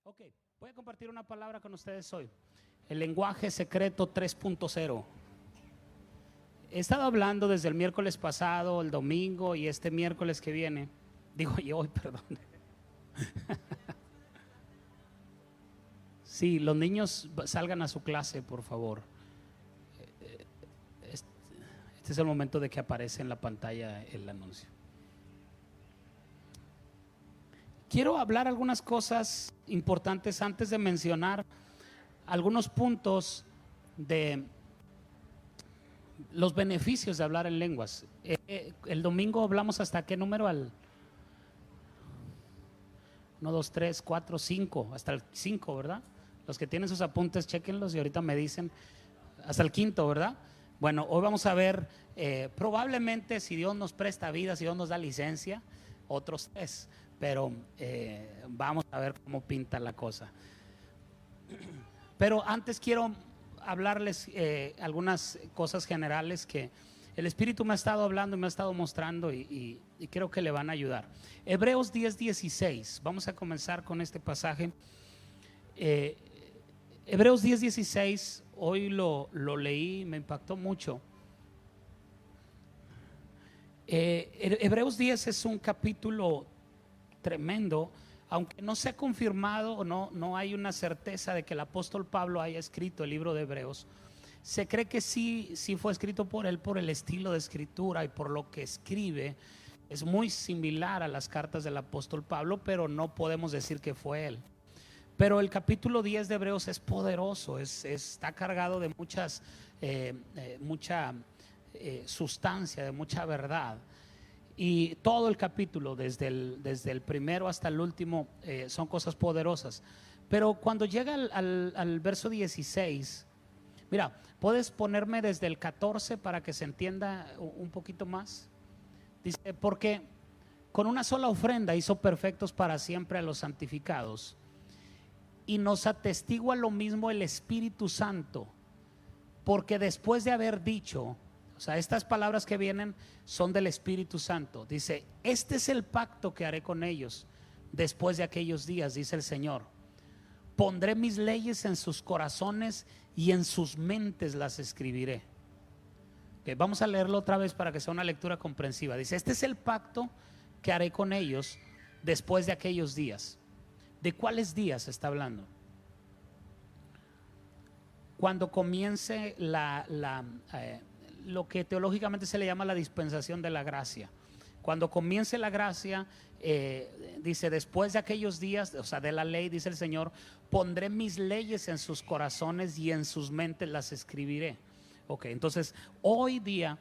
Ok, voy a compartir una palabra con ustedes hoy. El lenguaje secreto 3.0. He estado hablando desde el miércoles pasado, el domingo y este miércoles que viene. Digo yo hoy, perdón. Sí, los niños salgan a su clase, por favor. Este es el momento de que aparece en la pantalla el anuncio. Quiero hablar algunas cosas importantes antes de mencionar algunos puntos de los beneficios de hablar en lenguas. El domingo hablamos hasta qué número, al 1, 2, 3, 4, 5, hasta el 5, ¿verdad? Los que tienen sus apuntes, chequenlos y ahorita me dicen hasta el 5, ¿verdad? Bueno, hoy vamos a ver probablemente, si Dios nos presta vida, si Dios nos da licencia, otros 3, pero vamos a ver cómo pinta la cosa. Pero antes quiero hablarles algunas cosas generales que el Espíritu me ha estado hablando y me ha estado mostrando y creo que le van a ayudar. Hebreos 10:16, vamos a comenzar con este pasaje. Hebreos 10:16, hoy lo leí, me impactó mucho. Hebreos 10 es un capítulo tremendo, aunque no se ha confirmado o no hay una certeza de que el apóstol Pablo haya escrito el libro de Hebreos. Se cree que sí fue escrito por él, por el estilo de escritura y por lo que escribe. Es muy similar a las cartas del apóstol Pablo, pero no podemos decir que fue él. Pero el capítulo 10 de Hebreos es poderoso, está cargado de mucha sustancia, de mucha verdad. Y todo el capítulo, desde el primero hasta el último, son cosas poderosas. Pero cuando llega al verso 16, mira, puedes ponerme desde el 14 para que se entienda un poquito más. Dice, porque con una sola ofrenda hizo perfectos para siempre a los santificados, y nos atestigua lo mismo el Espíritu Santo, porque después de haber dicho, o sea, estas palabras que vienen son del Espíritu Santo. Dice, este es el pacto que haré con ellos después de aquellos días, dice el Señor. Pondré mis leyes en sus corazones y en sus mentes las escribiré. Okay, vamos a leerlo otra vez para que sea una lectura comprensiva. Dice, este es el pacto que haré con ellos después de aquellos días. ¿De cuáles días está hablando? Cuando comience lo que teológicamente se le llama la dispensación de la gracia. Cuando comience la gracia, dice, después de aquellos días, o sea, de la ley, dice el Señor, pondré mis leyes en sus corazones y en sus mentes las escribiré. Ok, entonces hoy día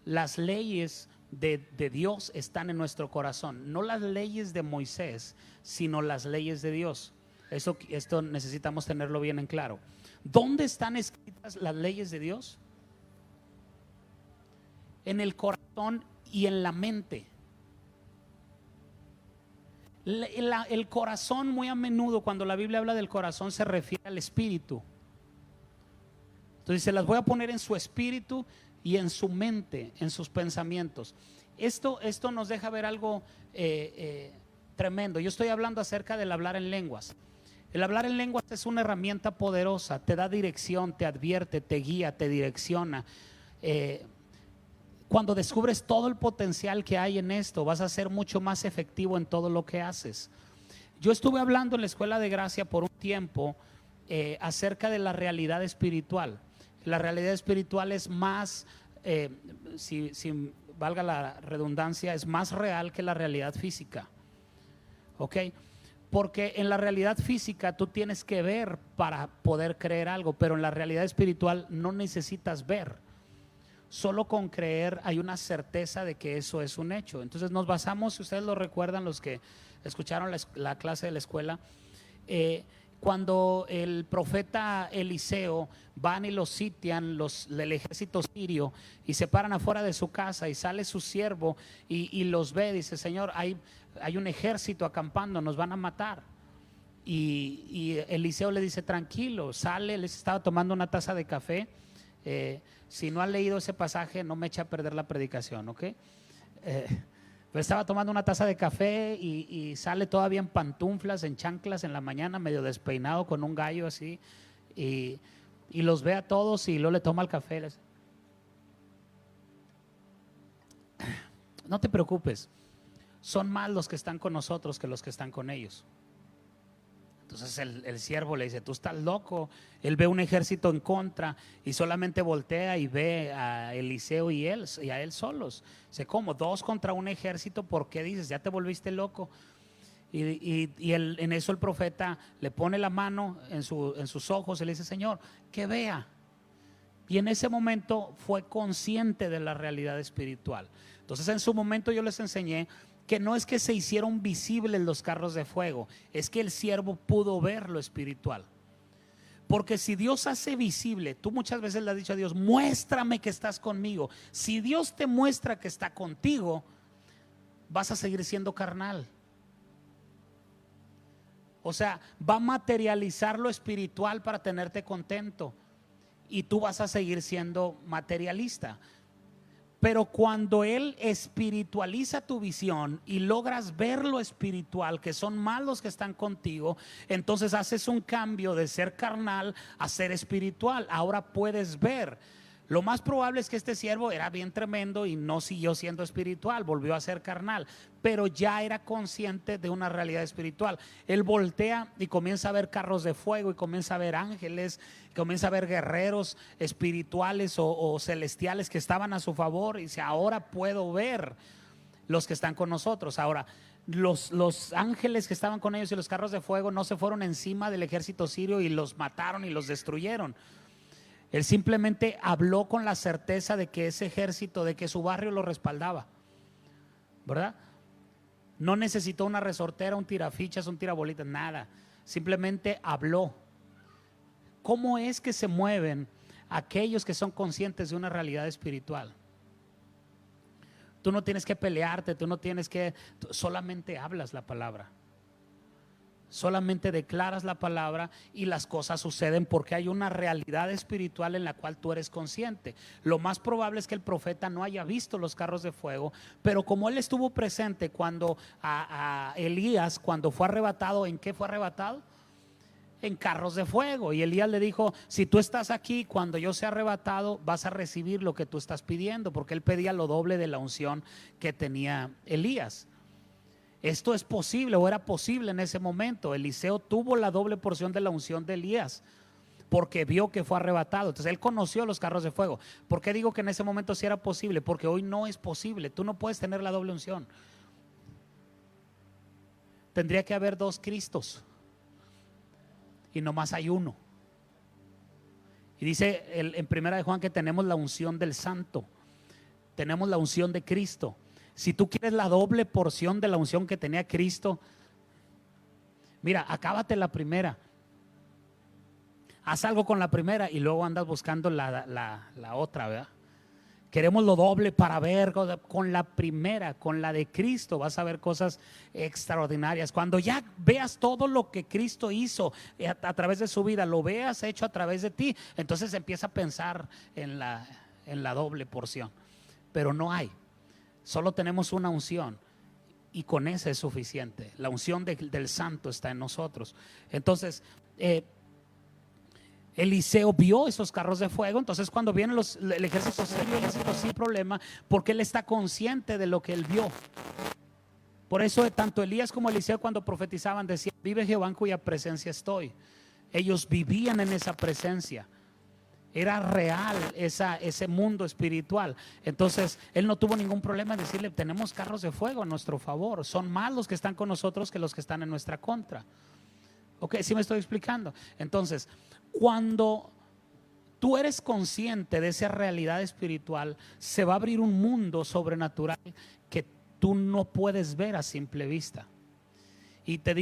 las leyes de Dios están en nuestro corazón, no las leyes de Moisés, sino las leyes de Dios. Esto necesitamos tenerlo bien en claro. ¿Dónde están escritas las leyes de Dios? En el corazón y en la mente. El corazón, muy a menudo cuando la Biblia habla del corazón, se refiere al espíritu. Entonces se las voy a poner en su espíritu y en su mente, en sus pensamientos. Esto nos deja ver algo tremendo. Yo estoy hablando acerca del hablar en lenguas. El hablar en lenguas es una herramienta poderosa, te da dirección, te advierte, te guía, te direcciona. Cuando descubres todo el potencial que hay en esto, vas a ser mucho más efectivo en todo lo que haces. Yo estuve hablando en la Escuela de Gracia por un tiempo acerca de la realidad espiritual. La realidad espiritual es más, si valga la redundancia, es más real que la realidad física. ¿Ok? Porque en la realidad física tú tienes que ver para poder creer algo, pero en la realidad espiritual no necesitas ver. Solo con creer hay una certeza de que eso es un hecho. Entonces nos basamos, si ustedes lo recuerdan, los que escucharon la clase de la escuela, cuando el profeta Eliseo van y los sitian el ejército sirio y se paran afuera de su casa y sale su siervo y los ve, dice, Señor, hay un ejército acampando, nos van a matar. Y Eliseo le dice, tranquilo, sale, les estaba tomando una taza de café. Si no han leído ese pasaje, no me eche a perder la predicación, ¿ok? Estaba tomando una taza de café y sale todavía en pantuflas, en chanclas en la mañana, medio despeinado con un gallo así, y los ve a todos y luego le toma el café. No te preocupes, son más los que están con nosotros que los que están con ellos. Entonces el siervo le dice: tú estás loco. Él ve un ejército en contra y solamente voltea y ve a Eliseo y a él solos. Dice: ¿cómo? 2 contra un ejército, ¿por qué dices? Ya te volviste loco. En eso el profeta le pone la mano en sus ojos y le dice: Señor, que vea. Y en ese momento fue consciente de la realidad espiritual. Entonces en su momento yo les enseñé que no es que se hicieron visibles los carros de fuego, es que el siervo pudo ver lo espiritual. Porque si Dios hace visible, tú muchas veces le has dicho a Dios: muéstrame que estás conmigo. Si Dios te muestra que está contigo, vas a seguir siendo carnal. O sea, va a materializar lo espiritual para tenerte contento, y tú vas a seguir siendo materialista. Pero cuando Él espiritualiza tu visión y logras ver lo espiritual, que son más los que están contigo, entonces haces un cambio de ser carnal a ser espiritual. Ahora puedes ver. Lo más probable es que este siervo era bien tremendo y no siguió siendo espiritual, volvió a ser carnal, pero ya era consciente de una realidad espiritual. Él voltea y comienza a ver carros de fuego, y comienza a ver ángeles, comienza a ver guerreros espirituales o celestiales que estaban a su favor, y dice: ahora puedo ver los que están con nosotros. Ahora, los ángeles que estaban con ellos y los carros de fuego no se fueron encima del ejército sirio y los mataron y los destruyeron. Él simplemente habló con la certeza de que ese ejército, de que su barrio lo respaldaba, ¿verdad? No necesitó una resortera, un tirafichas, un tirabolitas, nada. Simplemente habló. ¿Cómo es que se mueven aquellos que son conscientes de una realidad espiritual? Tú no tienes que pelearte, tú solamente hablas la palabra. Solamente declaras la palabra y las cosas suceden, porque hay una realidad espiritual en la cual tú eres consciente. Lo más probable es que el profeta no haya visto los carros de fuego, pero como él estuvo presente cuando a Elías, cuando fue arrebatado, ¿en qué fue arrebatado? En carros de fuego. Y Elías le dijo: si tú estás aquí, cuando yo sea arrebatado, vas a recibir lo que tú estás pidiendo, porque él pedía lo doble de la unción que tenía Elías. Esto es posible, o era posible en ese momento. Eliseo tuvo la doble porción de la unción de Elías, porque vio que fue arrebatado. Entonces él conoció los carros de fuego. ¿Por qué digo que en ese momento sí era posible? Porque hoy no es posible. Tú no puedes tener la doble unción. Tendría que haber 2 Cristos, y nomás hay uno. Y dice en Primera de Juan que tenemos la unción del Santo, tenemos la unción de Cristo. Si tú quieres la doble porción de la unción que tenía Cristo, mira, acábate la primera, haz algo con la primera y luego andas buscando la otra, ¿verdad? Queremos lo doble para ver. Con la primera, con la de Cristo, vas a ver cosas extraordinarias. Cuando ya veas todo lo que Cristo hizo a través de su vida, lo veas hecho a través de ti, entonces empieza a pensar en la doble porción. Pero no hay. Solo tenemos una unción, y con esa es suficiente. La unción del Santo está en nosotros. Entonces Eliseo vio esos carros de fuego. Entonces cuando viene el ejército sirio, sin problema, porque él está consciente de lo que él vio. Por eso tanto Elías como Eliseo, cuando profetizaban, decían: vive Jehová en cuya presencia estoy. Ellos vivían en esa presencia. Era real ese mundo espiritual. Entonces él no tuvo ningún problema en decirle: tenemos carros de fuego a nuestro favor. Son más los que están con nosotros que los que están en nuestra contra. Ok, ¿sí me estoy explicando? Entonces, cuando tú eres consciente de esa realidad espiritual, se va a abrir un mundo sobrenatural que tú no puedes ver a simple vista. Y te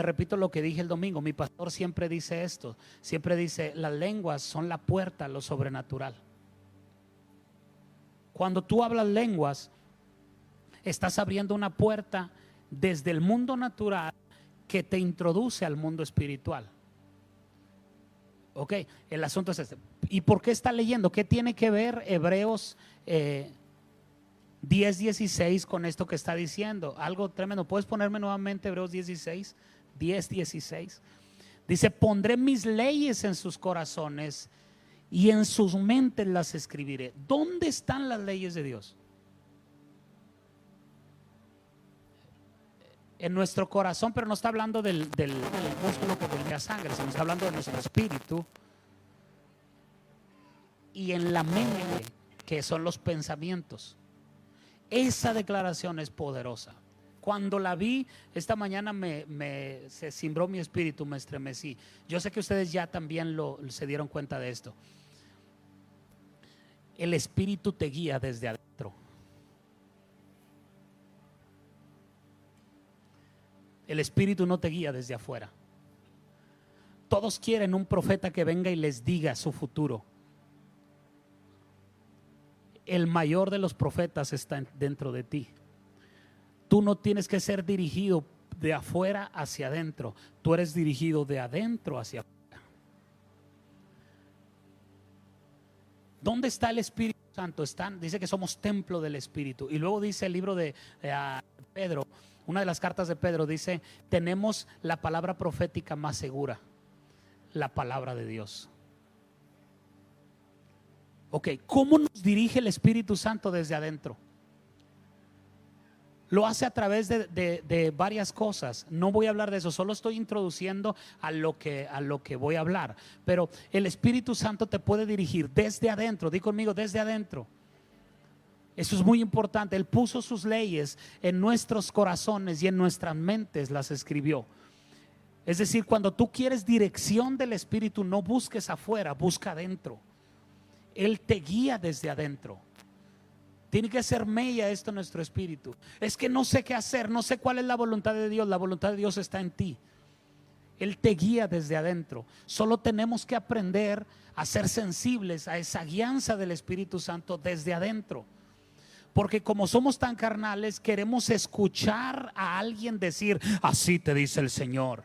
repito lo que dije el domingo. Mi pastor siempre dice esto, siempre dice: las lenguas son la puerta a lo sobrenatural. Cuando tú hablas lenguas, estás abriendo una puerta desde el mundo natural que te introduce al mundo espiritual. Ok, el asunto es este. ¿Y por qué está leyendo? ¿Qué tiene que ver Hebreos 10:16 con esto que está diciendo. Algo tremendo. ¿Puedes ponerme nuevamente Hebreos 16? 10:16. Dice: pondré mis leyes en sus corazones y en sus mentes las escribiré. ¿Dónde están las leyes de Dios? En nuestro corazón, pero no está hablando del músculo que bombea sangre, sino está hablando de nuestro espíritu y en la mente, que son los pensamientos. Esa declaración es poderosa. Cuando la vi esta mañana se cimbró mi espíritu, me estremecí. Yo sé que ustedes ya también se dieron cuenta de esto. El espíritu te guía desde adentro. El espíritu no te guía desde afuera. Todos quieren un profeta que venga y les diga su futuro. El mayor de los profetas está dentro de ti. Tú no tienes que ser dirigido de afuera hacia adentro. Tú eres dirigido de adentro hacia afuera. ¿Dónde está el Espíritu Santo? Dice que somos templo del Espíritu. Y luego dice el libro de Pedro, una de las cartas de Pedro, dice: tenemos la palabra profética más segura, la palabra de Dios. Ok, ¿cómo nos dirige el Espíritu Santo desde adentro? Lo hace a través de varias cosas. No voy a hablar de eso, solo estoy introduciendo a lo que voy a hablar. Pero el Espíritu Santo te puede dirigir desde adentro. Di conmigo, desde adentro. Eso es muy importante. Él puso sus leyes en nuestros corazones y en nuestras mentes las escribió. Es decir, cuando tú quieres dirección del Espíritu, no busques afuera, busca adentro. Él te guía desde adentro. Tiene que ser mella esto en nuestro espíritu. Es que no sé qué hacer, no sé cuál es la voluntad de Dios. La voluntad de Dios está en ti. Él te guía desde adentro. Solo tenemos que aprender a ser sensibles a esa guianza del Espíritu Santo desde adentro. Porque como somos tan carnales, queremos escuchar a alguien decir: así te dice el Señor.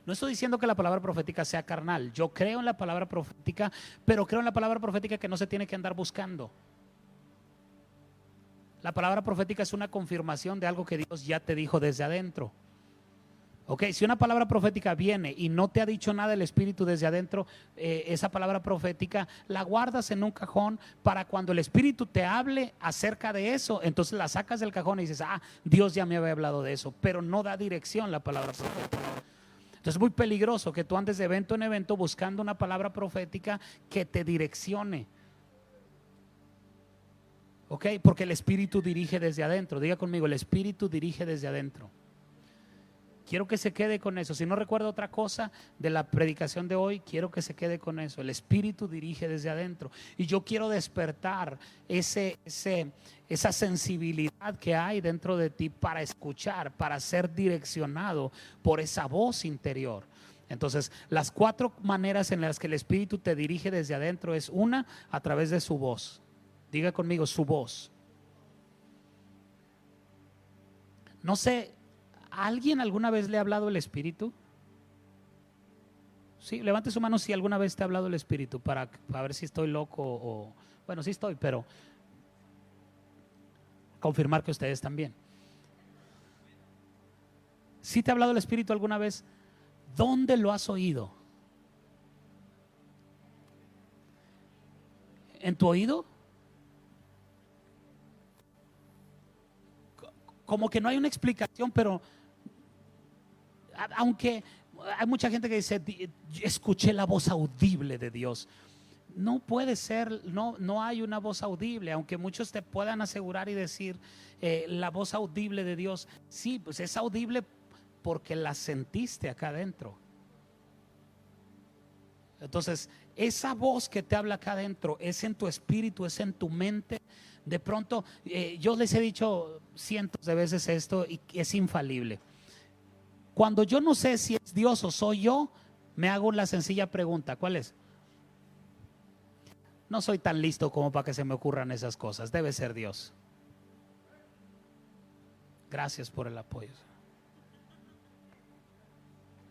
No estoy diciendo que la palabra profética sea carnal. Yo creo en la palabra profética, pero creo en la palabra profética que no se tiene que andar buscando. La palabra profética es una confirmación de algo que Dios ya te dijo desde adentro. Ok, si una palabra profética viene y no te ha dicho nada el Espíritu desde adentro, esa palabra profética la guardas en un cajón para cuando el Espíritu te hable acerca de eso, entonces la sacas del cajón y dices: Dios ya me había hablado de eso, pero no da dirección la palabra profética. Entonces es muy peligroso que tú andes de evento en evento buscando una palabra profética que te direccione. Ok, porque el Espíritu dirige desde adentro. Diga conmigo, el Espíritu dirige desde adentro. Quiero que se quede con eso. Si no recuerdo otra cosa de la predicación de hoy, quiero que se quede con eso. El Espíritu dirige desde adentro. Y yo quiero despertar esa sensibilidad que hay dentro de ti para escuchar, para ser direccionado por esa voz interior. Entonces, las 4 maneras en las que el Espíritu te dirige desde adentro es: una, a través de su voz. Diga conmigo, su voz. No sé, ¿a alguien alguna vez le ha hablado el Espíritu? Sí, levante su mano si alguna vez te ha hablado el Espíritu, para ver si estoy loco o... Bueno, sí estoy, pero confirmar que ustedes también. ¿Sí te ha hablado el Espíritu alguna vez? ¿Dónde lo has oído? ¿En tu oído? Como que no hay una explicación, pero aunque hay mucha gente que dice: escuché la voz audible de Dios. No puede ser, no hay una voz audible, aunque muchos te puedan asegurar y decir la voz audible de Dios. Sí, pues es audible porque la sentiste acá adentro. Entonces, esa voz que te habla acá adentro es en tu espíritu, es en tu mente. De pronto, yo les he dicho cientos de veces esto y es infalible. Cuando yo no sé si es Dios o soy yo, me hago la sencilla pregunta: ¿cuál es? No soy tan listo como para que se me ocurran esas cosas. Debe ser Dios. Gracias por el apoyo.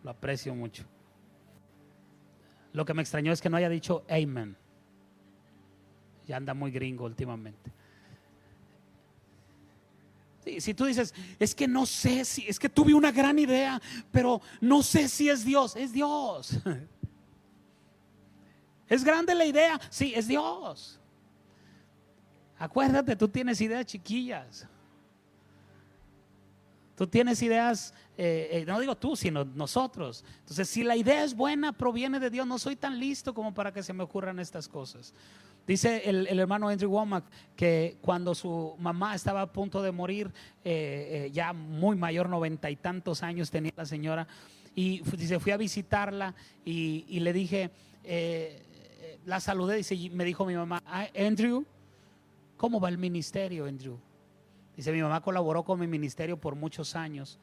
Lo aprecio mucho. Lo que me extrañó es que no haya dicho amen. Ya anda muy gringo últimamente. Si tú dices, es que no sé si, es que tuve una gran idea, pero no sé si es Dios. Es Dios. ¿Es grande la idea? Sí, es Dios. Acuérdate, tú tienes ideas chiquillas. Tú tienes ideas, no digo tú, sino nosotros. Entonces, si la idea es buena, proviene de Dios. No soy tan listo como para que se me ocurran estas cosas. Dice el hermano Andrew Womack que cuando su mamá estaba a punto de morir, ya muy mayor, 90 y tantos años tenía la señora, y dice, fui a visitarla y le dije, la saludé, dice, y me dijo mi mamá, Andrew, ¿cómo va el ministerio, Andrew? Dice, mi mamá colaboró con mi ministerio por muchos años.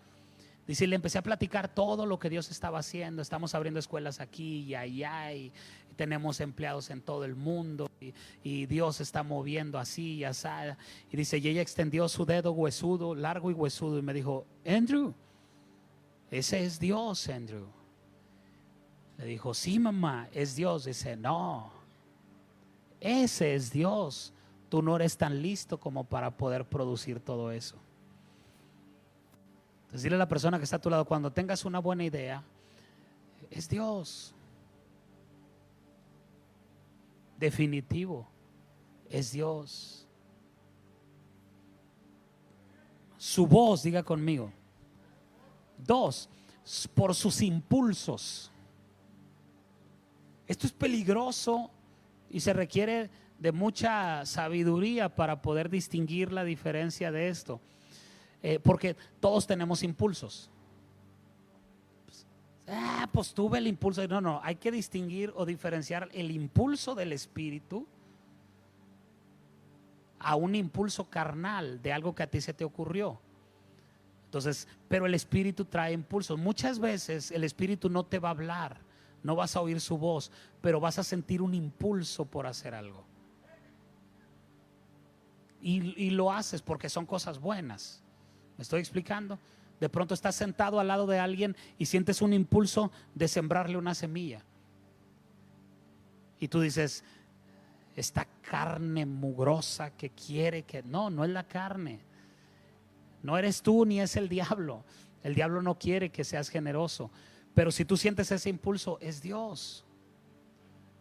Dice, le empecé a platicar todo lo que Dios estaba haciendo. Estamos abriendo escuelas aquí y allá, y tenemos empleados en todo el mundo, y Dios está moviendo así y así. Y dice, y ella extendió su dedo huesudo, largo y huesudo, y me dijo, Andrew, ese es Dios, Andrew. Le dijo, sí, mamá, es Dios. Dice, no, ese es Dios. Tú no eres tan listo como para poder producir todo eso. Entonces dile a la persona que está a tu lado, cuando tengas una buena idea, es Dios. Definitivo, es Dios. Su voz, diga conmigo. 2, por sus impulsos. Esto es peligroso y se requiere de mucha sabiduría para poder distinguir la diferencia de esto, porque todos tenemos impulsos. Pues tuve el impulso. No, hay que distinguir o diferenciar el impulso del espíritu a un impulso carnal de algo que a ti se te ocurrió. Entonces, pero el espíritu trae impulsos. Muchas veces el espíritu no te va a hablar, no vas a oír su voz, pero vas a sentir un impulso por hacer algo. Y lo haces porque son cosas buenas. ¿Me estoy explicando? De pronto estás sentado al lado de alguien y sientes un impulso de sembrarle una semilla. Y tú dices, esta carne mugrosa que quiere que... No es la carne. No eres tú ni es el diablo. El diablo no quiere que seas generoso. Pero si tú sientes ese impulso, es Dios.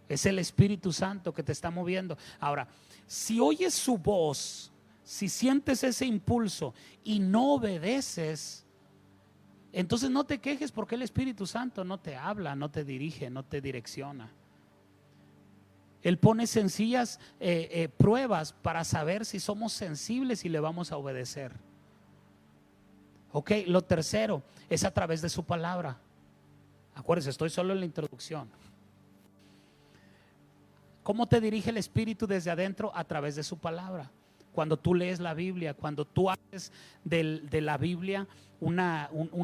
Es el Espíritu Santo que te está moviendo. Ahora, si oyes su voz, si sientes ese impulso y no obedeces, entonces no te quejes, porque el Espíritu Santo no te habla, no te dirige, no te direcciona. Él pone sencillas pruebas para saber si somos sensibles y le vamos a obedecer. Ok, lo tercero es a través de su palabra. Acuérdense, estoy solo en la introducción. ¿Cómo te dirige el Espíritu desde adentro? A través de su palabra. Cuando tú lees la Biblia, cuando tú haces de la Biblia un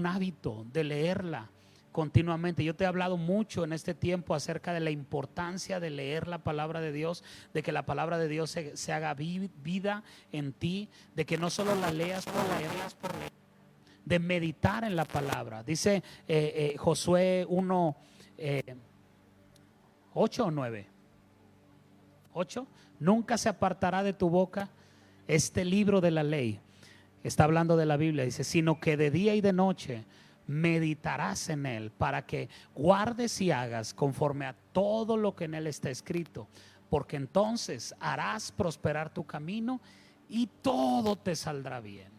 hábito de leerla continuamente. Yo te he hablado mucho en este tiempo acerca de la importancia de leer la palabra de Dios, de que la palabra de Dios se haga vida en ti, de que no solo la leas por leerlas, de meditar en la palabra. Dice Josué 1, 8 o 9. 8, nunca se apartará de tu boca este libro de la ley. Está hablando de la Biblia, dice, sino que de día y de noche meditarás en él, para que guardes y hagas conforme a todo lo que en él está escrito, porque entonces harás prosperar tu camino y todo te saldrá bien.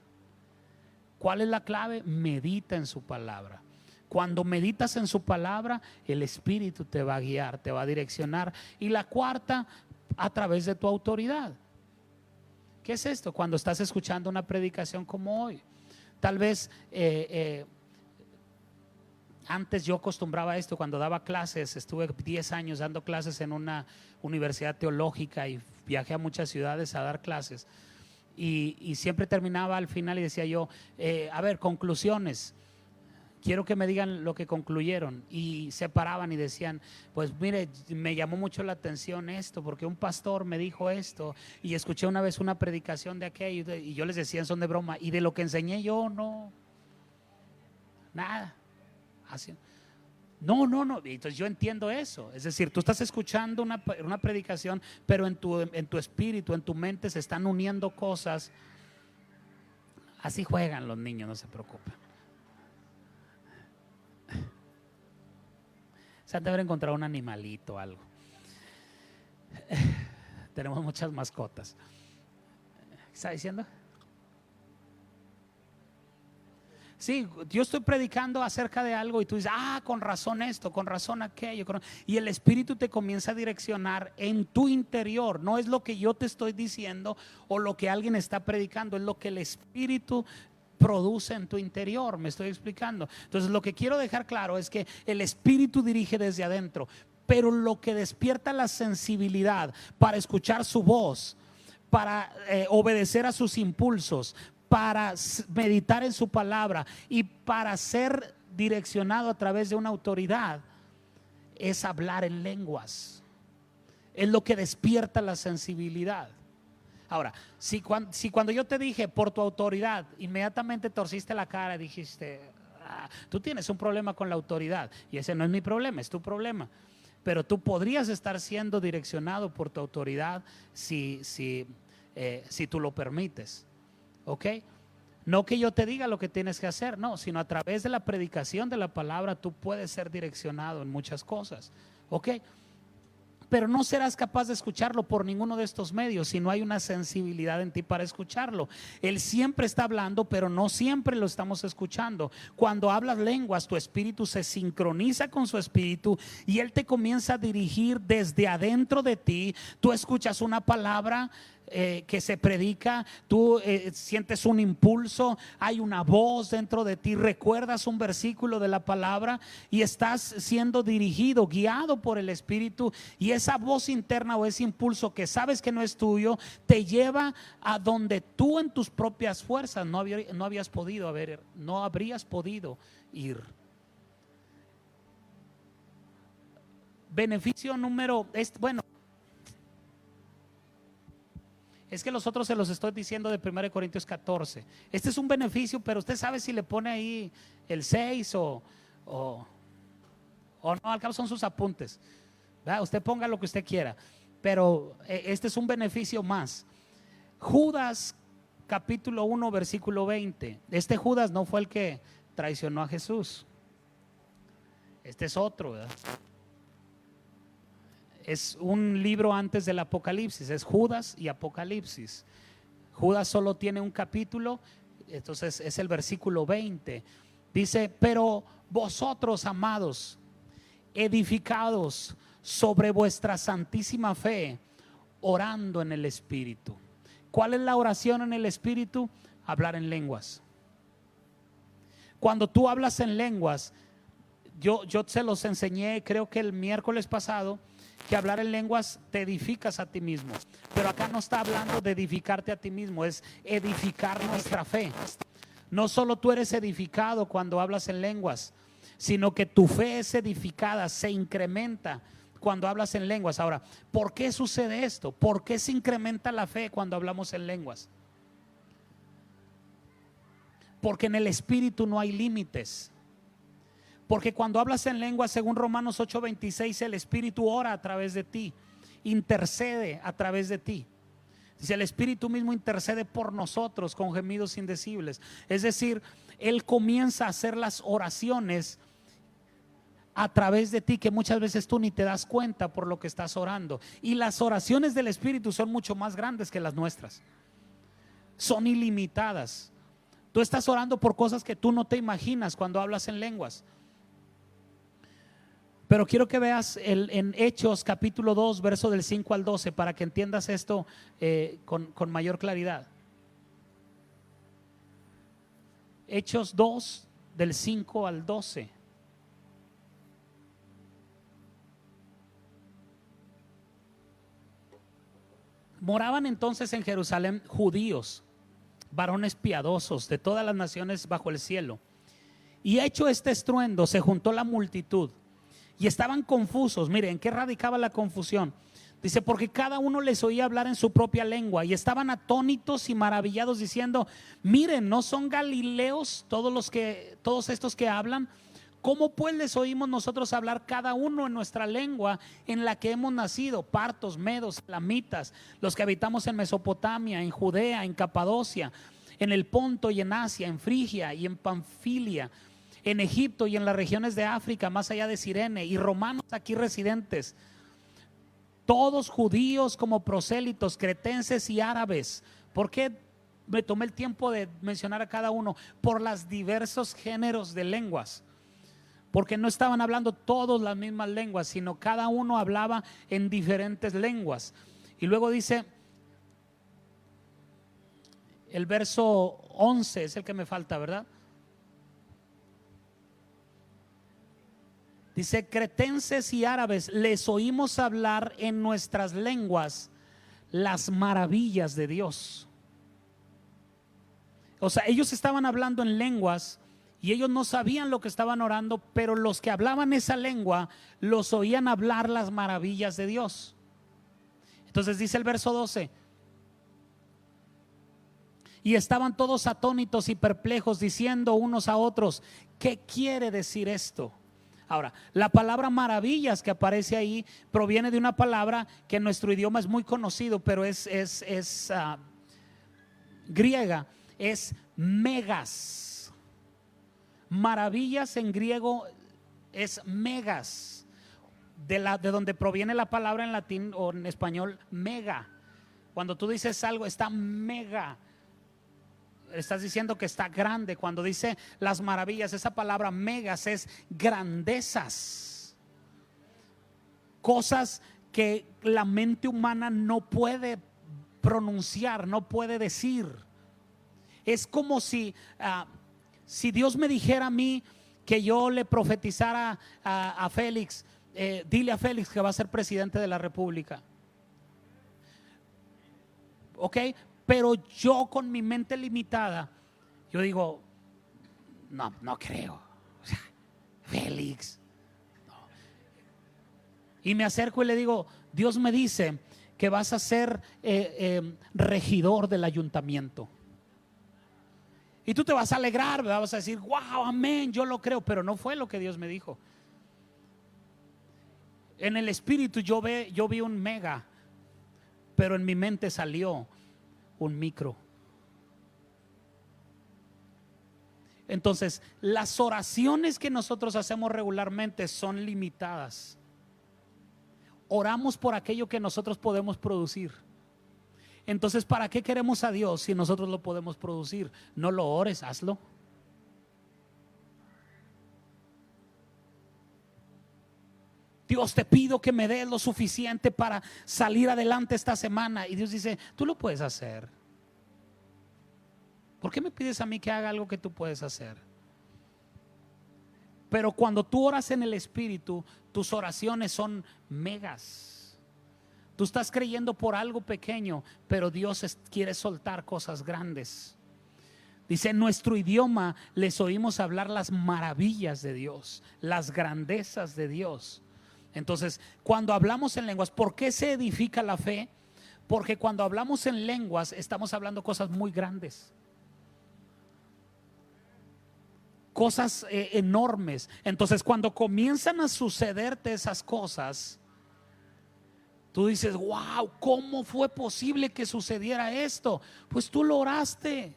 ¿Cuál es la clave? Medita en su palabra. Cuando meditas en su palabra, el Espíritu te va a guiar, te va a direccionar. Y la cuarta, a través de tu autoridad. ¿Qué es esto? Cuando estás escuchando una predicación como hoy, tal vez antes yo acostumbraba a esto cuando daba clases. Estuve 10 años dando clases en una universidad teológica y viajé a muchas ciudades a dar clases, y siempre terminaba al final y decía yo, a ver, conclusiones. Quiero que me digan lo que concluyeron. Y se paraban y decían, pues mire, me llamó mucho la atención esto, porque un pastor me dijo esto, y escuché una vez una predicación de aquello, y yo les decía en son de broma, y de lo que enseñé yo, no, nada. Así. No. Entonces yo entiendo eso. Es decir, tú estás escuchando una predicación, pero en tu espíritu, en tu mente se están uniendo cosas Así juegan los niños, no se preocupen. Se han de haber encontrado un animalito o algo. Tenemos muchas mascotas. ¿Qué está diciendo? Sí, yo estoy predicando acerca de algo y tú dices, con razón esto, con razón aquello, y el Espíritu te comienza a direccionar en tu interior. No es lo que yo te estoy diciendo o lo que alguien está predicando, es lo que el Espíritu produce en tu interior. Me estoy explicando. Entonces lo que quiero dejar claro es que el Espíritu dirige desde adentro, pero lo que despierta la sensibilidad para escuchar su voz, para obedecer a sus impulsos, para meditar en su palabra y para ser direccionado a través de una autoridad, es hablar en lenguas. Es lo que despierta la sensibilidad. Ahora, si cuando yo te dije por tu autoridad, inmediatamente torciste la cara y dijiste, tú tienes un problema con la autoridad, y ese no es mi problema, es tu problema. Pero tú podrías estar siendo direccionado por tu autoridad si tú lo permites. ¿Ok? No que yo te diga lo que tienes que hacer, no, sino a través de la predicación de la palabra tú puedes ser direccionado en muchas cosas. ¿Ok? Pero no serás capaz de escucharlo por ninguno de estos medios si no hay una sensibilidad en ti para escucharlo. Él siempre está hablando, pero no siempre lo estamos escuchando. Cuando hablas lenguas, tu espíritu se sincroniza con su espíritu y Él te comienza a dirigir desde adentro de ti. Tú escuchas una palabra que se predica, tú sientes un impulso, hay una voz dentro de ti, recuerdas un versículo de la palabra y estás siendo dirigido, guiado por el Espíritu, y esa voz interna o ese impulso que sabes que no es tuyo te lleva a donde tú en tus propias fuerzas no habrías podido ir. Beneficio número, es que los otros se los estoy diciendo de 1 Corintios 14. Este es un beneficio, pero usted sabe si le pone ahí el 6 o no, al cabo son sus apuntes, ¿verdad? Usted ponga lo que usted quiera, pero este es un beneficio más. Judas capítulo 1 versículo 20. Este Judas no fue el que traicionó a Jesús. Este es otro, ¿verdad? Es un libro antes del Apocalipsis, es Judas y Apocalipsis. Judas solo tiene un capítulo, entonces es el versículo 20. Dice, pero vosotros, amados, edificados sobre vuestra santísima fe, orando en el Espíritu. ¿Cuál es la oración en el Espíritu? Hablar en lenguas. Cuando tú hablas en lenguas, yo se los enseñé, creo que el miércoles pasado, que hablar en lenguas te edificas a ti mismo. Pero acá no está hablando de edificarte a ti mismo, es edificar nuestra fe. No solo tú eres edificado cuando hablas en lenguas, sino que tu fe es edificada, se incrementa cuando hablas en lenguas. Ahora, ¿por qué sucede esto? ¿Por qué se incrementa la fe cuando hablamos en lenguas? Porque en el Espíritu no hay límites. Porque cuando hablas en lengua, según Romanos 8:26, el Espíritu ora a través de ti, intercede a través de ti. Dice, el Espíritu mismo intercede por nosotros con gemidos indecibles. Es decir, Él comienza a hacer las oraciones a través de ti, que muchas veces tú ni te das cuenta por lo que estás orando. Y las oraciones del Espíritu son mucho más grandes que las nuestras. Son ilimitadas. Tú estás orando por cosas que tú no te imaginas cuando hablas en lenguas. Pero quiero que veas en Hechos capítulo 2, verso del 5 al 12, para que entiendas esto con mayor claridad. Hechos 2, del 5 al 12. Moraban entonces en Jerusalén judíos, varones piadosos de todas las naciones bajo el cielo. Y hecho este estruendo, se juntó la multitud y estaban confusos. Miren, ¿en qué radicaba la confusión? Dice, porque cada uno les oía hablar en su propia lengua y estaban atónitos y maravillados diciendo, miren, ¿no son galileos todos estos que hablan? ¿Cómo pues les oímos nosotros hablar cada uno en nuestra lengua en la que hemos nacido? Partos, medos, elamitas, los que habitamos en Mesopotamia, en Judea, en Capadocia, en el Ponto y en Asia, en Frigia y en Panfilia, en Egipto y en las regiones de África, más allá de Cirene, y romanos aquí residentes, todos judíos como prosélitos, cretenses y árabes. ¿Por qué me tomé el tiempo de mencionar a cada uno? Por los diversos géneros de lenguas, porque no estaban hablando todos las mismas lenguas, sino cada uno hablaba en diferentes lenguas. Y luego dice el verso 11, es el que me falta, ¿verdad? Dice: cretenses y árabes, les oímos hablar en nuestras lenguas las maravillas de Dios. O sea, ellos estaban hablando en lenguas y ellos no sabían lo que estaban orando, pero los que hablaban esa lengua los oían hablar las maravillas de Dios. Entonces dice el verso 12: y estaban todos atónitos y perplejos, diciendo unos a otros: ¿qué quiere decir esto? Ahora, la palabra maravillas que aparece ahí proviene de una palabra que en nuestro idioma es muy conocido, pero es griega, es megas. Maravillas en griego es megas, de donde proviene la palabra en latín o en español mega. Cuando tú dices algo está mega, estás diciendo que está grande. Cuando dice las maravillas, esa palabra megas es grandezas, cosas que la mente humana no puede pronunciar, no puede decir. Es como si Dios me dijera a mí que yo le profetizara a Félix, dile a Félix que va a ser presidente de la República. ¿Ok? Pero yo con mi mente limitada, yo digo, no creo. O sea, Félix, no. Y me acerco y le digo: Dios me dice que vas a ser regidor del ayuntamiento. Y tú te vas a alegrar, ¿verdad? Vas a decir: wow, amén, yo lo creo. Pero no fue lo que Dios me dijo. En el espíritu yo vi un mega, pero en mi mente salió un micro. Entonces, las oraciones que nosotros hacemos regularmente son limitadas. Oramos por aquello que nosotros podemos producir. Entonces, ¿para qué queremos a Dios si nosotros lo podemos producir? No lo ores, hazlo. Dios, te pido que me des lo suficiente para salir adelante esta semana. Y Dios dice: tú lo puedes hacer. ¿Por qué me pides a mí que haga algo que tú puedes hacer? Pero cuando tú oras en el Espíritu, tus oraciones son megas. Tú estás creyendo por algo pequeño, pero Dios quiere soltar cosas grandes. Dice: en nuestro idioma les oímos hablar las maravillas de Dios, las grandezas de Dios. Entonces, cuando hablamos en lenguas, ¿por qué se edifica la fe? Porque cuando hablamos en lenguas estamos hablando cosas muy grandes, cosas enormes. Entonces, cuando comienzan a sucederte esas cosas, tú dices: wow, ¿cómo fue posible que sucediera esto? Pues tú lo oraste.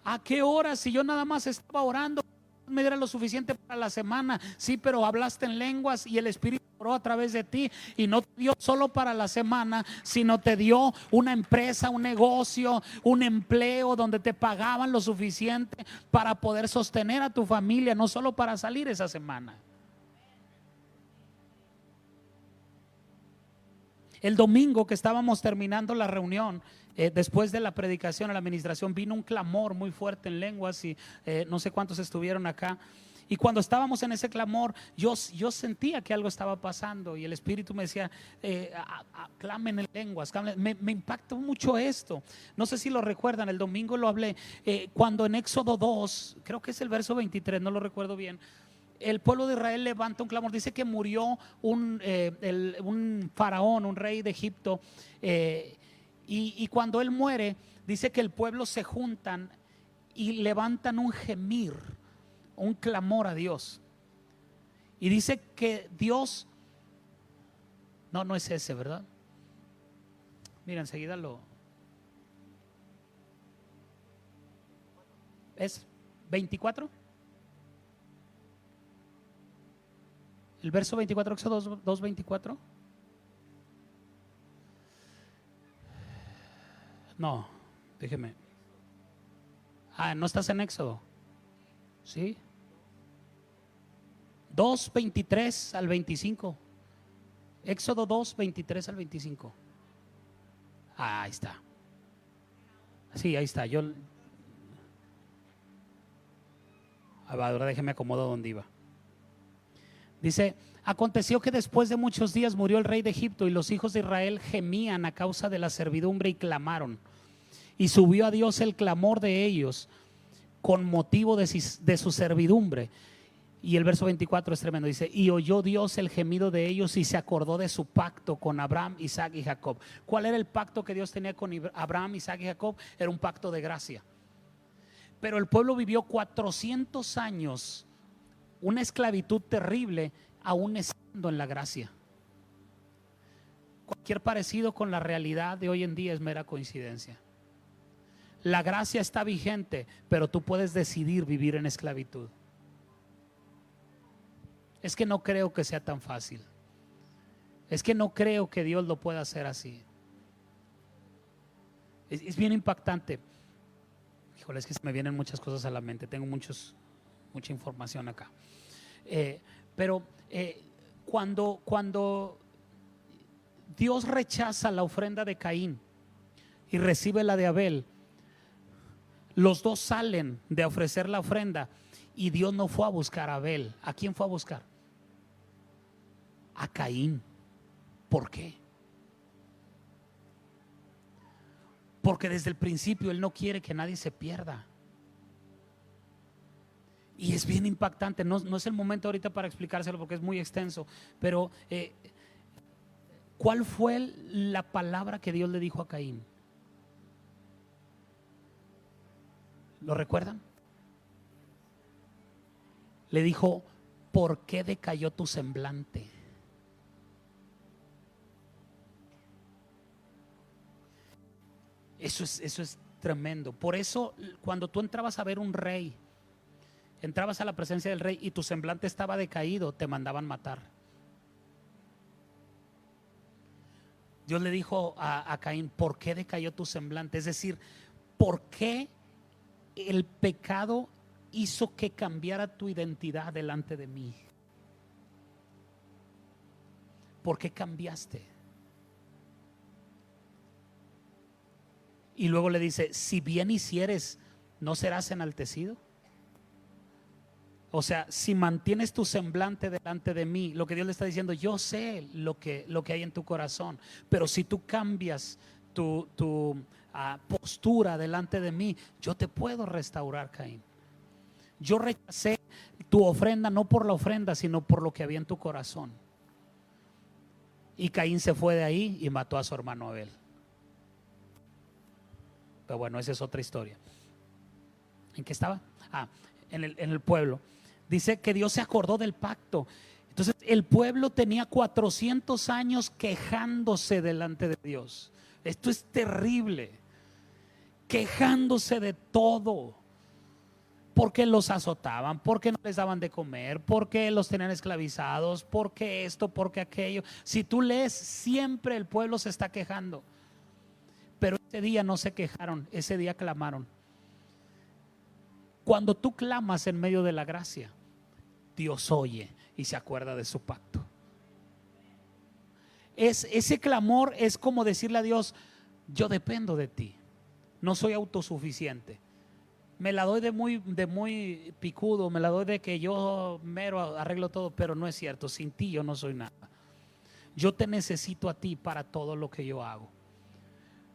¿A qué hora? Si yo nada más estaba orando, me diera lo suficiente para la semana. Sí, pero hablaste en lenguas y el Espíritu oró a través de ti, y no te dio solo para la semana, sino te dio una empresa, un negocio, un empleo donde te pagaban lo suficiente para poder sostener a tu familia, no solo para salir esa semana. El domingo que estábamos terminando la reunión, después de la predicación, a la administración, vino un clamor muy fuerte en lenguas y no sé cuántos estuvieron acá. Y cuando estábamos en ese clamor, yo sentía que algo estaba pasando y el Espíritu me decía: clamen en lenguas. Me impactó mucho esto. No sé si lo recuerdan, el domingo lo hablé, cuando en Éxodo 2, creo que es el verso 23, no lo recuerdo bien, el pueblo de Israel levanta un clamor. Dice que murió un faraón, un rey de Egipto, y cuando él muere, dice que el pueblo se juntan y levantan un gemir, un clamor a Dios. Y dice que Dios, no es ese, ¿verdad? Mira, enseguida ¿Es 24? El verso 24, Éxodo 2:24. No, déjeme. ¿No estás en Éxodo? Sí. 2:23 al 25. Éxodo 2:23 al 25. Ahí está. Sí, ahí está. Ahora déjeme acomodo donde iba. Dice: aconteció que después de muchos días murió el rey de Egipto, y los hijos de Israel gemían a causa de la servidumbre y clamaron. Y subió a Dios el clamor de ellos con motivo de su servidumbre. Y el verso 24 es tremendo, dice: y oyó Dios el gemido de ellos y se acordó de su pacto con Abraham, Isaac y Jacob. ¿Cuál era el pacto que Dios tenía con Abraham, Isaac y Jacob? Era un pacto de gracia. Pero el pueblo vivió 400 años una esclavitud terrible, aún estando en la gracia. Cualquier parecido con la realidad de hoy en día es mera coincidencia. La gracia está vigente, pero tú puedes decidir vivir en esclavitud. Es que no creo que sea tan fácil. Es que no creo que Dios lo pueda hacer así. Es bien impactante. Híjole, es que se me vienen muchas cosas a la mente. Tengo mucha información acá. Pero cuando Dios rechaza la ofrenda de Caín y recibe la de Abel, los dos salen de ofrecer la ofrenda, y Dios no fue a buscar a Abel. ¿A quién fue a buscar? A Caín. ¿Por qué? Porque desde el principio Él no quiere que nadie se pierda. Y es bien impactante. No es el momento ahorita para explicárselo porque es muy extenso. Pero ¿cuál fue la palabra que Dios le dijo a Caín? ¿Lo recuerdan? Le dijo: ¿por qué decayó tu semblante? Eso es tremendo. Por eso cuando tú entrabas a ver un rey, entrabas a la presencia del rey y tu semblante estaba decaído, te mandaban matar. Dios le dijo a Caín: ¿por qué decayó tu semblante? Es decir, ¿por qué el pecado hizo que cambiara tu identidad delante de mí? ¿Por qué cambiaste? Y luego le dice: si bien hicieres, ¿no serás enaltecido? O sea, si mantienes tu semblante delante de mí, lo que Dios le está diciendo: yo sé lo que hay en tu corazón, pero si tú cambias tu postura delante de mí, yo te puedo restaurar, Caín. Yo rechacé tu ofrenda no por la ofrenda, sino por lo que había en tu corazón. Y Caín se fue de ahí y mató a su hermano Abel. Pero bueno, esa es otra historia. ¿En qué estaba? En el pueblo. Dice que Dios se acordó del pacto. Entonces el pueblo tenía 400 años quejándose delante de Dios. Esto es terrible. Quejándose de todo. Porque los azotaban, porque no les daban de comer, porque los tenían esclavizados, porque esto, porque aquello. Si tú lees, siempre el pueblo se está quejando. Pero ese día no se quejaron, ese día clamaron. Cuando tú clamas en medio de la gracia, Dios oye y se acuerda de su pacto. Ese clamor es como decirle a Dios: yo dependo de ti, no soy autosuficiente. Me la doy de muy picudo, me la doy de que yo mero arreglo todo, pero no es cierto. Sin ti yo no soy nada. Yo te necesito a ti para todo lo que yo hago.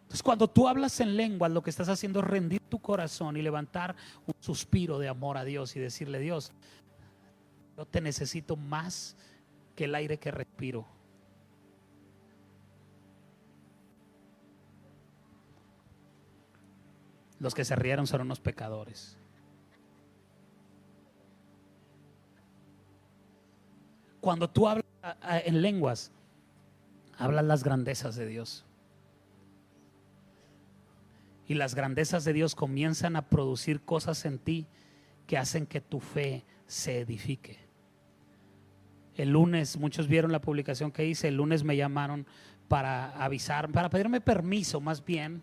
Entonces, cuando tú hablas en lenguas, lo que estás haciendo es rendir tu corazón y levantar un suspiro de amor a Dios y decirle: Dios, yo te necesito más que el aire que respiro. Los que se rieron son unos pecadores. Cuando tú hablas en lenguas, hablas las grandezas de Dios. y las grandezas de Dios comienzan a producir cosas en ti que hacen que tu fe se edifique. El lunes, muchos vieron la publicación que hice, el lunes me llamaron para avisar, para pedirme permiso más bien,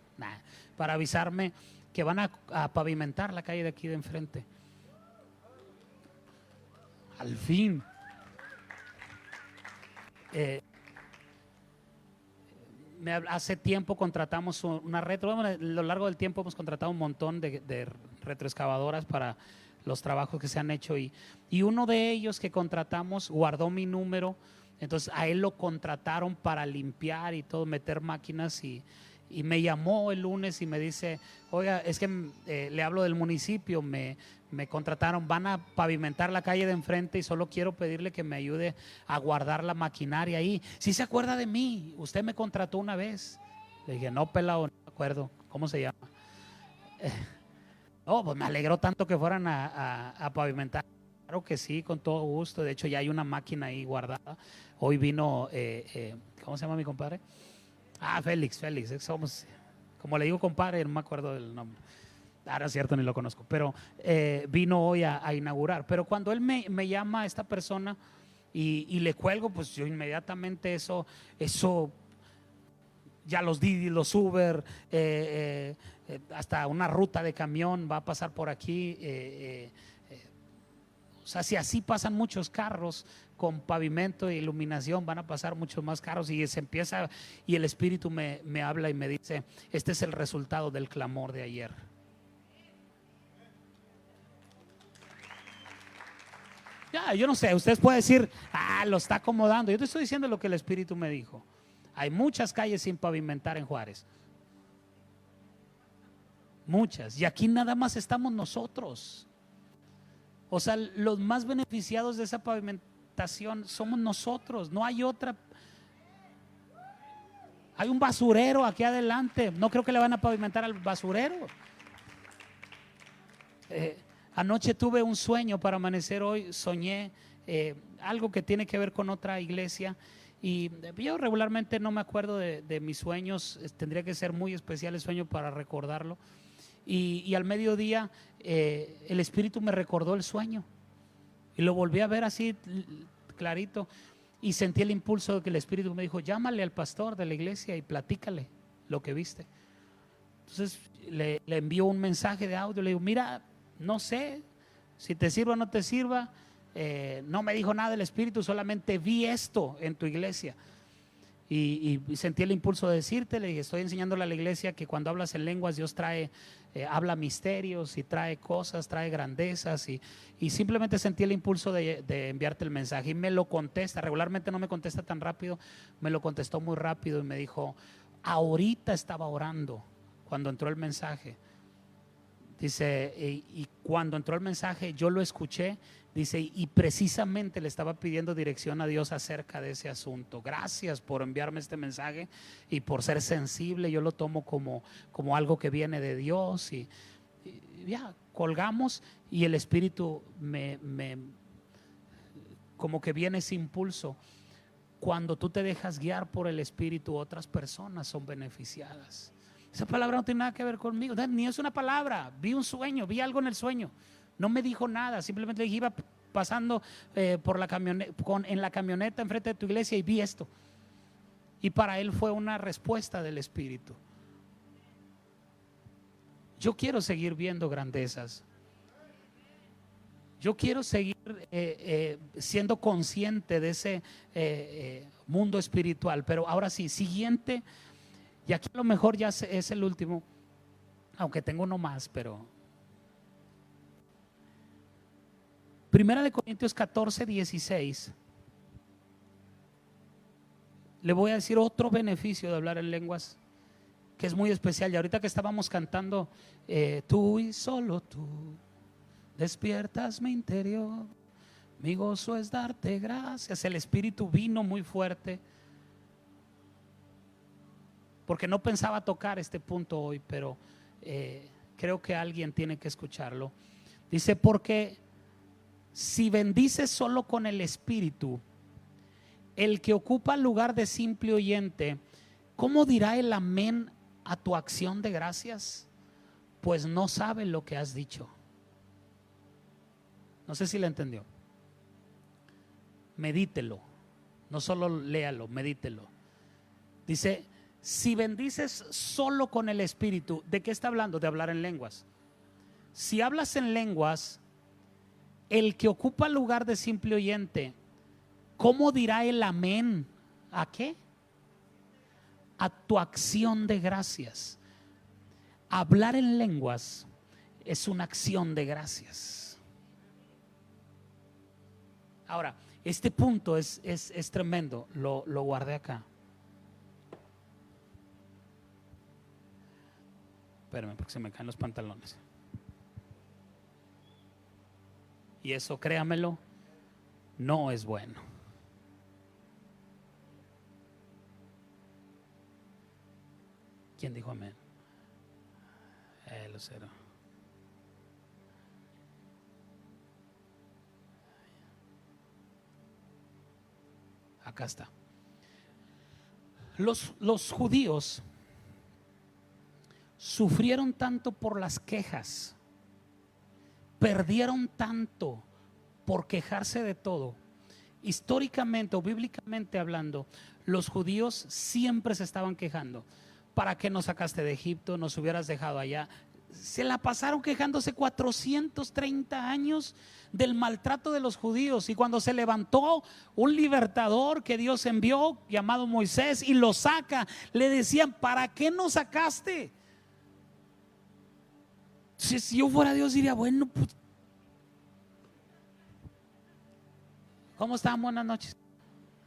para avisarme que van a pavimentar la calle de aquí de enfrente. Al fin. Hace tiempo contratamos una retro, bueno, a lo largo del tiempo hemos contratado un montón de retroexcavadoras para los trabajos que se han hecho, y uno de ellos que contratamos guardó mi número, entonces a él lo contrataron para limpiar y todo, meter máquinas, y me llamó el lunes y me dice: oiga, es que le hablo del municipio, me contrataron, van a pavimentar la calle de enfrente y solo quiero pedirle que me ayude a guardar la maquinaria ahí. ¿Sí se acuerda de mí? Usted me contrató una vez. Le dije: no, pelado, no me acuerdo. ¿Cómo se llama? No, pues me alegró tanto que fueran a pavimentar. Claro que sí, con todo gusto. De hecho, ya hay una máquina ahí guardada. Hoy vino, ¿cómo se llama mi compadre? Félix, somos, como le digo compadre, no me acuerdo del nombre. Ahora es cierto, ni lo conozco, pero vino hoy a inaugurar. Pero cuando él me llama a esta persona y le cuelgo, pues yo inmediatamente eso ya los Didi, los Uber, hasta una ruta de camión va a pasar por aquí. O sea, si así pasan muchos carros con pavimento e iluminación, van a pasar muchos más carros, y se empieza, y el Espíritu me habla y me dice: este es el resultado del clamor de ayer. Ya, yo no sé, ustedes pueden decir: lo está acomodando. Yo te estoy diciendo lo que el Espíritu me dijo. Hay muchas calles sin pavimentar en Juárez, muchas, y aquí nada más estamos nosotros. O sea, los más beneficiados de esa pavimentación somos nosotros, no hay otra. Hay un basurero aquí adelante, no creo que le van a pavimentar al basurero. Anoche tuve un sueño para amanecer hoy, soñé algo que tiene que ver con otra iglesia, y yo regularmente no me acuerdo de mis sueños, tendría que ser muy especial el sueño para recordarlo. Y al mediodía el Espíritu me recordó el sueño y lo volví a ver así clarito, y sentí el impulso de que el Espíritu me dijo: llámale al pastor de la iglesia y platícale lo que viste. Entonces le envío un mensaje de audio, le digo: mira, no sé si te sirva o no te sirva, no me dijo nada el Espíritu, solamente vi esto en tu iglesia. Y sentí el impulso de decirte, le dije: estoy enseñándole a la iglesia que cuando hablas en lenguas Dios habla misterios y trae cosas, trae grandezas, y simplemente sentí el impulso de enviarte el mensaje. Y me lo contesta, regularmente no me contesta tan rápido, me lo contestó muy rápido y me dijo: ahorita estaba orando cuando entró el mensaje. Dice, y cuando entró el mensaje yo lo escuché, dice, y precisamente le estaba pidiendo dirección a Dios acerca de ese asunto. Gracias por enviarme este mensaje y por ser sensible. Yo lo tomo como algo que viene de Dios, y ya colgamos, y el Espíritu como que viene ese impulso. Cuando tú te dejas guiar por el Espíritu, otras personas son beneficiadas. Esa palabra no tiene nada que ver conmigo, ni es una palabra. Vi un sueño, vi algo en el sueño. No me dijo nada, simplemente dije: iba pasando por la en la camioneta enfrente de tu iglesia y vi esto. Y para él fue una respuesta del Espíritu. Yo quiero seguir viendo grandezas. Yo quiero seguir siendo consciente de ese mundo espiritual. Pero ahora sí, siguiente. Y aquí a lo mejor ya es el último, aunque tengo uno más, pero Primera de Corintios 14, 16. Le voy a decir otro beneficio de hablar en lenguas que es muy especial. Y ahorita que estábamos cantando, tú y solo tú despiertas mi interior, mi gozo es darte gracias. El Espíritu vino muy fuerte, porque no pensaba tocar este punto hoy, pero creo que alguien tiene que escucharlo. Dice: porque si bendices solo con el Espíritu, el que ocupa el lugar de simple oyente, ¿cómo dirá el amén a tu acción de gracias? pues no sabe lo que has dicho. No sé si le entendió. Medítelo, no solo léalo, medítelo. Dice, si bendices solo con el Espíritu, ¿de qué está hablando? De hablar en lenguas. Si hablas en lenguas, el que ocupa el lugar de simple oyente, ¿cómo dirá el amén? ¿A qué? A tu acción de gracias. Hablar en lenguas es una acción de gracias. Ahora, este punto es tremendo. Lo guardé acá. Espérame, porque se me caen los pantalones. Y eso, créamelo, no es bueno. ¿Quién dijo amén? Lucero. Acá está. Los judíos sufrieron tanto por las quejas, perdieron tanto por quejarse de todo. Históricamente o bíblicamente hablando, los judíos siempre se estaban quejando. ¿Para qué nos sacaste de Egipto? Nos hubieras dejado allá. Se la pasaron quejándose 430 años del maltrato de los judíos. Y cuando se levantó un libertador que Dios envió, llamado Moisés, y lo saca, le decían: ¿para qué nos sacaste? Si yo fuera Dios diría: bueno, pues, ¿cómo están? Buenas noches.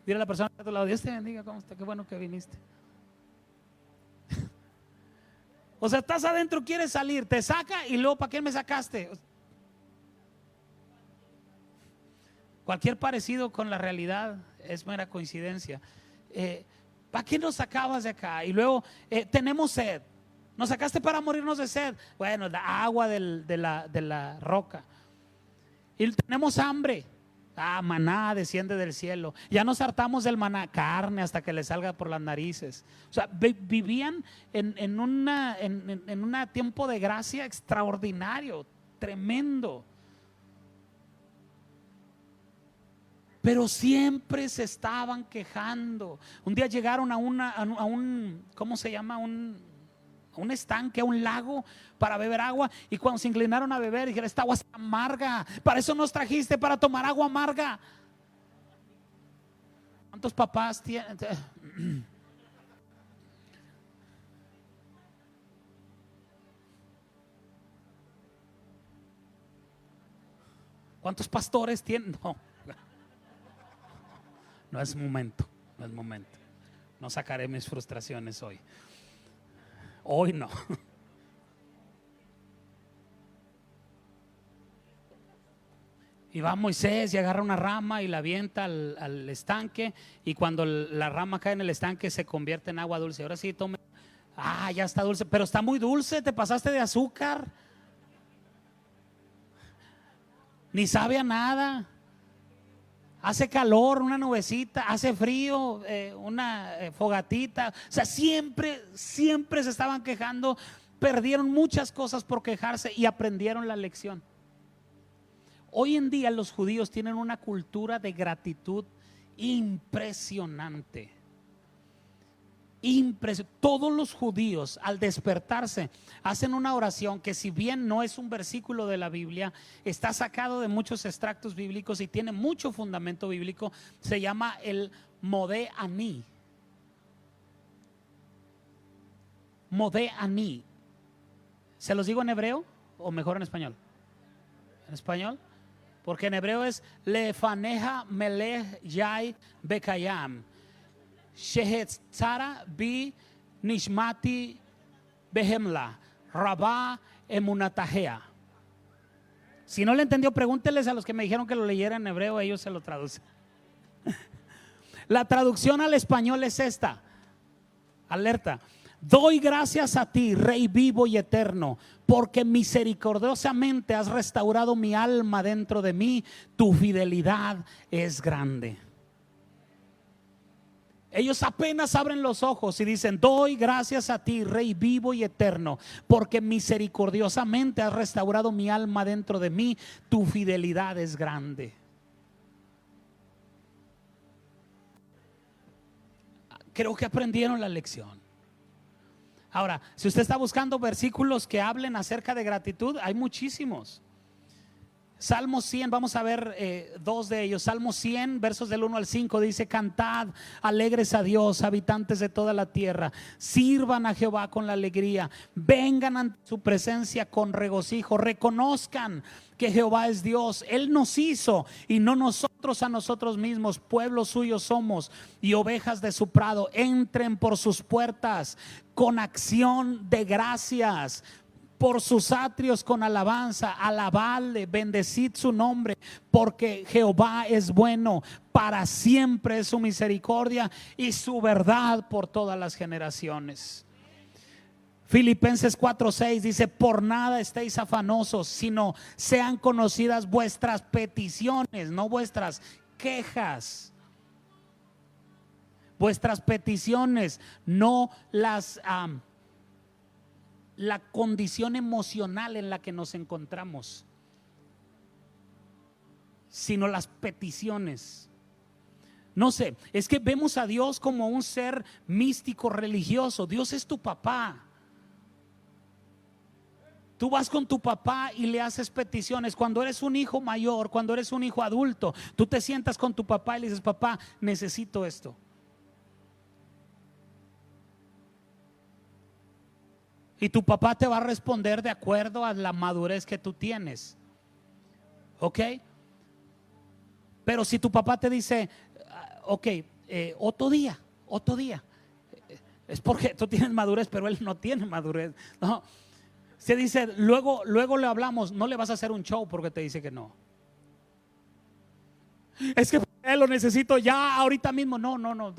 Dile a la persona que a tu lado: Dios te bendiga, ¿cómo está? Qué bueno que viniste. O sea, estás adentro, quieres salir, te saca y luego: ¿para qué me sacaste? Cualquier parecido con la realidad es mera coincidencia. ¿Para qué nos sacabas de acá? Y luego tenemos sed. Nos sacaste para morirnos de sed. Bueno, la agua de la roca. Y tenemos hambre. Maná desciende del cielo. Ya nos hartamos del maná, carne hasta que le salga por las narices. O sea, vivían en un tiempo de gracia extraordinario, tremendo. Pero siempre se estaban quejando. Un día llegaron a un ¿cómo se llama? A un estanque, a un lago para beber agua, y cuando se inclinaron a beber dijeron: esta agua es amarga, para eso nos trajiste, para tomar agua amarga. ¿Cuántos papás tienen? ¿Cuántos pastores tienen? No es momento, no es momento. No sacaré mis frustraciones hoy. Hoy no. Y va Moisés y agarra una rama y la avienta al estanque, y cuando la rama cae en el estanque se convierte en agua dulce. Ahora sí, tome. Ya está dulce, pero está muy dulce, te pasaste de azúcar. Ni sabe a nada. Hace calor, una nubecita, hace frío, una fogatita. O sea, siempre se estaban quejando. Perdieron muchas cosas por quejarse y aprendieron la lección. Hoy en día los judíos tienen una cultura de gratitud impresionante. Todos los judíos al despertarse hacen una oración que, si bien no es un versículo de la Biblia, está sacado de muchos extractos bíblicos y tiene mucho fundamento bíblico. Se llama el Modé Ani. Modé Ani. ¿Se los digo en hebreo o mejor en español? En español, porque en hebreo es Lefaneja Melech Yai Bekayam Shehetzara bi Nishmati Behemla Rabá Emunatajea. Si no le entendió, pregúnteles a los que me dijeron que lo leyera en hebreo, ellos se lo traducen. La traducción al español es esta. Alerta: doy gracias a ti, Rey vivo y eterno, porque misericordiosamente has restaurado mi alma dentro de mí. Tu fidelidad es grande. Ellos apenas abren los ojos y dicen: doy gracias a ti, Rey vivo y eterno, porque misericordiosamente has restaurado mi alma dentro de mí, tu fidelidad es grande. Creo que aprendieron la lección. Ahora, si usted está buscando versículos que hablen acerca de gratitud, hay muchísimos. Salmo 100, vamos a ver dos de ellos. Salmo 100, versos del 1 al 5 dice: cantad alegres a Dios, habitantes de toda la tierra, sirvan a Jehová con la alegría, vengan ante su presencia con regocijo, reconozcan que Jehová es Dios. Él nos hizo y no nosotros a nosotros mismos, pueblo suyo somos y ovejas de su prado. Entren por sus puertas con acción de gracias, por sus atrios con alabanza, alabadle, bendecid su nombre, porque Jehová es bueno, para siempre es su misericordia y su verdad por todas las generaciones. Filipenses 4:6 dice: por nada estéis afanosos, sino sean conocidas vuestras peticiones, no vuestras quejas. Vuestras peticiones, no la condición emocional en la que nos encontramos, sino las peticiones. No sé, es que vemos a Dios como un ser místico religioso. Dios es tu papá. Tú vas con tu papá y le haces peticiones. Cuando eres un hijo mayor, cuando eres un hijo adulto, tú te sientas con tu papá y le dices: papá, necesito esto. Y tu papá te va a responder de acuerdo a la madurez que tú tienes. ¿Ok? Pero si tu papá te dice: ok, otro día, es porque tú tienes madurez, pero él no tiene madurez. No. Se dice: luego le hablamos. No le vas a hacer un show porque te dice que no. Es que lo necesito ya, ahorita mismo. No.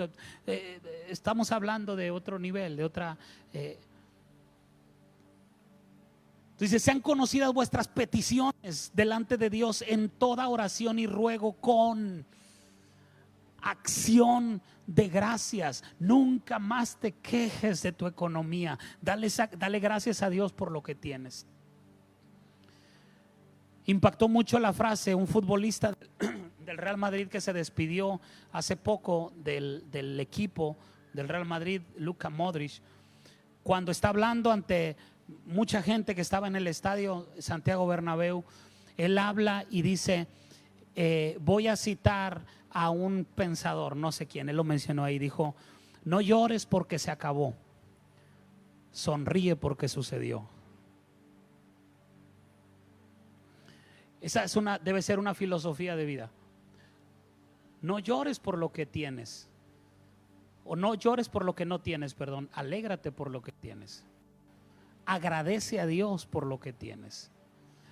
Estamos hablando de otro nivel, de otra. Dice: sean conocidas vuestras peticiones delante de Dios en toda oración y ruego con acción de gracias. Nunca más te quejes de tu economía. Dale gracias a Dios por lo que tienes. Impactó mucho la frase un futbolista del Real Madrid que se despidió hace poco del equipo del Real Madrid, Luka Modric, cuando está hablando ante mucha gente que estaba en el estadio Santiago Bernabéu. Él habla y dice: voy a citar a un pensador, no sé quién, él lo mencionó ahí, dijo: no llores porque se acabó, sonríe porque sucedió. Esa debe ser una filosofía de vida. No llores por lo que tienes, o no llores por lo que no tienes, perdón, alégrate por lo que tienes. Agradece a Dios por lo que tienes.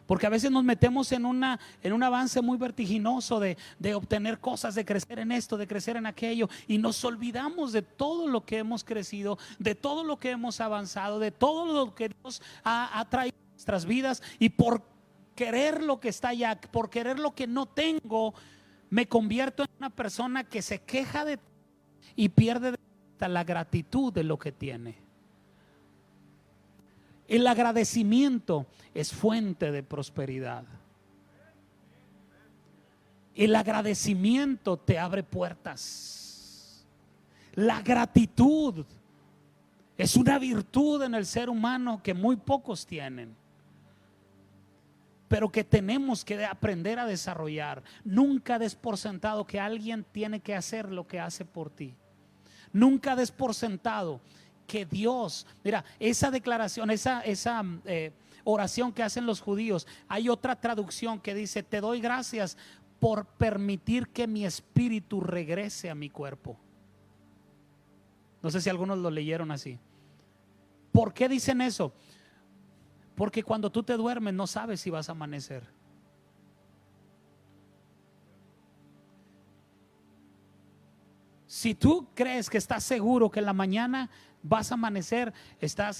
Porque a veces nos metemos en un avance muy vertiginoso de obtener cosas, de crecer en esto, de crecer en aquello, y nos olvidamos de todo lo que hemos crecido, de todo lo que hemos avanzado, de todo lo que Dios ha traído a nuestras vidas. Y por querer lo que está allá, por querer lo que no tengo, me convierto en una persona que se queja de y pierde la gratitud de lo que tiene. El agradecimiento es fuente de prosperidad. El agradecimiento te abre puertas. La gratitud es una virtud en el ser humano que muy pocos tienen, pero que tenemos que aprender a desarrollar. Nunca des por sentado que alguien tiene que hacer lo que hace por ti. Nunca des por sentado que Dios, mira, esa declaración, esa oración que hacen los judíos, hay otra traducción que dice: te doy gracias por permitir que mi espíritu regrese a mi cuerpo. No sé si algunos lo leyeron así. ¿Por qué dicen eso? Porque cuando tú te duermes no sabes si vas a amanecer. Si tú crees que estás seguro que en la mañana vas a amanecer, está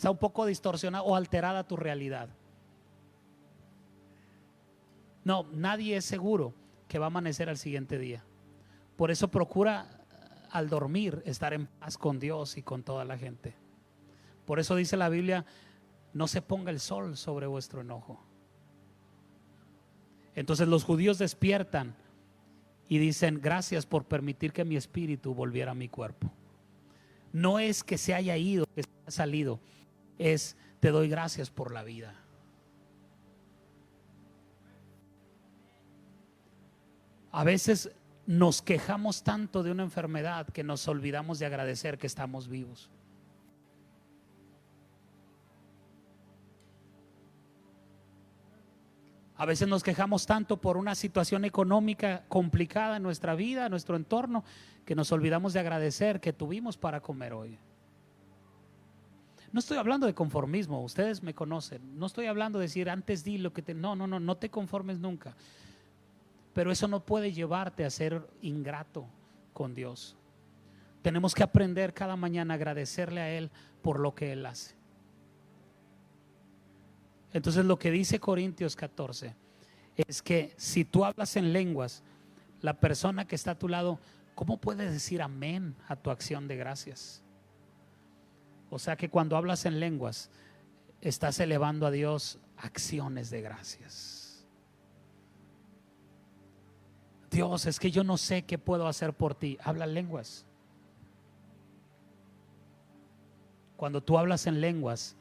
un poco distorsionada o alterada tu realidad. No, nadie es seguro que va a amanecer al siguiente día. Por eso procura al dormir estar en paz con Dios y con toda la gente. Por eso dice la Biblia: no se ponga el sol sobre vuestro enojo. Entonces los judíos despiertan y dicen: gracias por permitir que mi espíritu volviera a mi cuerpo. No es que se haya ido, que se haya salido, es: te doy gracias por la vida. A veces nos quejamos tanto de una enfermedad que nos olvidamos de agradecer que estamos vivos. A veces nos quejamos tanto por una situación económica complicada en nuestra vida, en nuestro entorno, que nos olvidamos de agradecer que tuvimos para comer hoy. No estoy hablando de conformismo, ustedes me conocen. No estoy hablando de decir antes di lo que te... No te conformes nunca. Pero eso no puede llevarte a ser ingrato con Dios. Tenemos que aprender cada mañana a agradecerle a Él por lo que Él hace. Entonces lo que dice Corintios 14 es que si tú hablas en lenguas, la persona que está a tu lado, ¿cómo puede decir amén a tu acción de gracias? O sea que cuando hablas en lenguas, estás elevando a Dios acciones de gracias. Dios, es que yo no sé qué puedo hacer por ti. Habla lenguas. Cuando tú hablas en lenguas,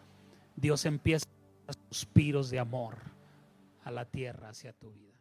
Dios empieza a dar suspiros de amor a la tierra hacia tu vida.